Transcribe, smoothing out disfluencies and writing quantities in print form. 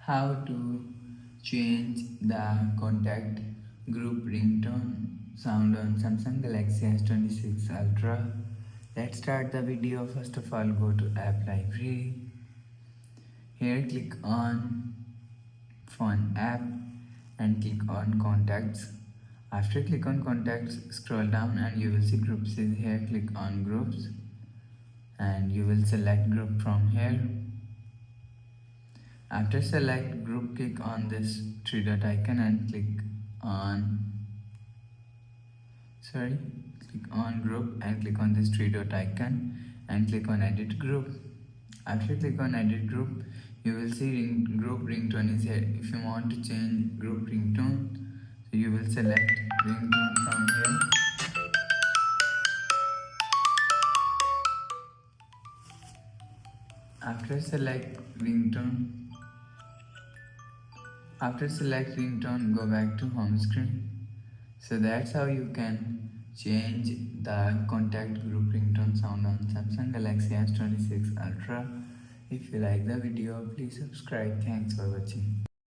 how to change the contact group ringtone sound on Samsung Galaxy S26 Ultra. Let's start the video. First of all, go to app library. Here click on phone app and click on contacts. After click on contacts, scroll down and you will see groups. Here click on groups and you will select group from here. After select group, click on this three dot icon and click on group and click on this three dot icon and click on edit group. After click on edit group, you will see group ringtone is here. If you want to change group ringtone, so you will select ringtone from here. After select ringtone, go back to home screen. So that's how you can change the contact group ringtone sound on Samsung Galaxy S26 Ultra. If you like the video, please subscribe. Thanks for watching.